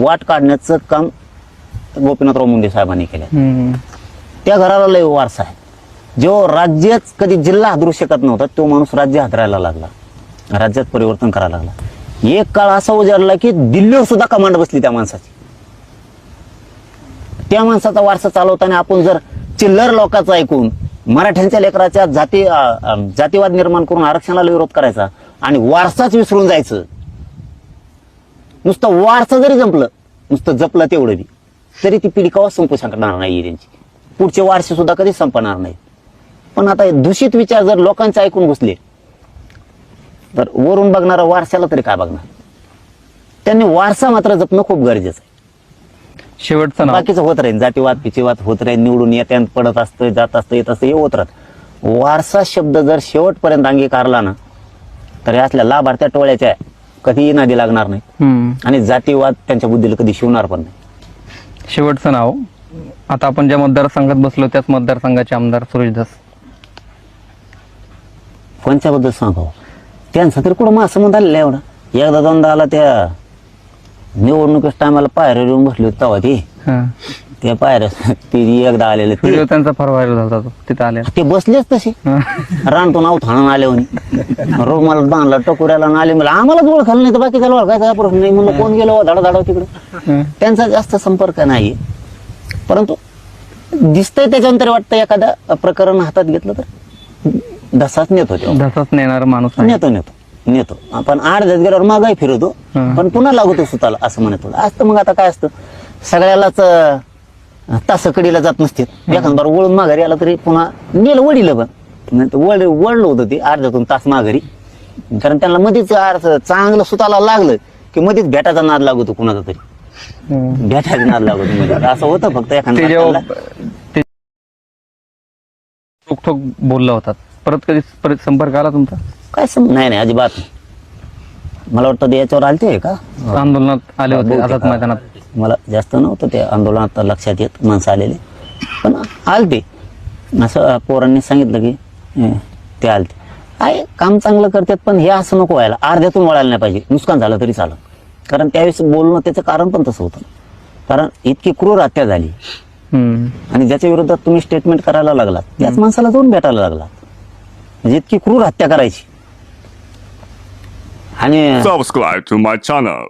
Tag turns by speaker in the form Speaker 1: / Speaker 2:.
Speaker 1: वाट काढण्याचं काम गोपीनाथराव मुंडे साहेबांनी केलं. त्या घराला लय वारसा आहे. जो राज्यच कधी जिल्हा हादरू शकत नव्हता तो माणूस राज्य हादरायला लागला, राज्यात परिवर्तन करायला लागला. एक काळ असा उजाडला की दिल्लीवर सुद्धा कमांड बसली त्या माणसाची. त्या माणसाचा वारसा चालवताना आपण जर चिल्लर लोकांचा ऐकून मराठ्यांच्या लेकराच्या जातीवाद निर्माण करून आरक्षणाला विरोध करायचा आणि वारसाच विसरून जायचं, नुसतं वारसा जरी नुसतं जपलं तेवढं बी, तरी ती पिढी कवा संपू शकणार नाही. त्यांची पुढचे वारसे सुद्धा कधी संपणार नाहीत. पण आता दूषित विचार जर लोकांचे ऐकून घुसले तर वरून बघणारा वारशाला तरी काय बघणार. त्यांनी वारसा मात्र जपणं खूप गरजेचं आहे.
Speaker 2: शेवटचं नाव
Speaker 1: बाकीचं होत राहील, जातीवाद पिछेवाद होत राहील, निवडून येत्या पडत असतं, जात असतं, येत असतं, हे होत राहत. वारसा शब्द जर शेवटपर्यंत अंगीकारला ना तर यातल्या लाभार्थ्या टोळ्याच्या कधीही नादी लागणार नाही आणि जातीवाद त्यांच्या बुद्धीला कधी शिवणार पण नाही.
Speaker 2: शेवटचं नाव. आता आपण ज्या मतदारसंघात बसलो त्याच मतदारसंघाचे आमदार सुरेश धस.
Speaker 1: कोणच्याबद्दल सांगावं, त्यांचा तर कुठं महासंबंध आलेला एवढा. एकदा दोनदा आला त्या निवडणुकीच टायमाला पायऱ्या येऊन बसली होती तेव्हा ती त्या पायऱ्या ती एकदा आलेले
Speaker 2: व्हिडिओ त्यांचा फार व्हायरल झाला तिथे आले.
Speaker 1: ते बसलेच तसे रानतून अवथाणून आले म्हणे, रोमाला बांधला टकोऱ्याला आले. मला आम्हालाच ओळखायला नाही तर बाकी त्याला ओळखायचा प्रश्न नाही. म्हणलं कोण गेलो धाडा धाडा तिकडे. त्यांचा जास्त संपर्क नाही, परंतु दिसतंय त्याच्यानंतर वाटतं एखादा प्रकरण हातात घेतलं तर धसाच नेतो,
Speaker 2: धसाच नेणार माणूस
Speaker 1: नेतो. आपण अर्ध्यात गेल्यावर मागाही फिरवतो पण पुन्हा लागतो सुताला असं म्हणतो. आज तर मग आता काय असतं, सगळ्यालाच तासकडीला जात नसते. एखाद बार वळून माघारी आला तरी पुन्हा नेलं वडील पण वळलं होतं ते अर्ध्यातून तास माघारी. कारण त्यांना मध्येच चांगलं सुताला लागलं की मध्येच भेटायचा नाद लागतो, कुणाचा तरी भेटायचा नाद लागतो मध्ये. असं होतं फक्त एखाद्या
Speaker 2: ठोक बोलला होता. परत संपर्क आला तुमचा?
Speaker 1: काय नाही अजिबात नाही. मला वाटतं ते याच्यावर आलते का
Speaker 2: आंदोलनात आले होते आझाद मैदानात.
Speaker 1: मला जास्त नव्हतं ते आंदोलनात लक्षात येत माणसं आलेले, पण आलते. असं पोरांनी सांगितलं की ते आलते. आहे काम चांगलं करतात, पण हे असं नको व्हायला. अर्ध्यातून वळायला नाही पाहिजे, नुकसान झालं तरी चालं. कारण त्यावेळेस बोलणं त्याचं कारण पण तसं होतं. कारण इतकी क्रूर हत्या झाली आणि ज्याच्या विरोधात तुम्ही स्टेटमेंट करायला लागलात त्याच माणसाला जाऊन भेटायला लागलात. म्हणजे इतकी क्रूर हत्या करायची. आणि
Speaker 3: Subscribe to my channel.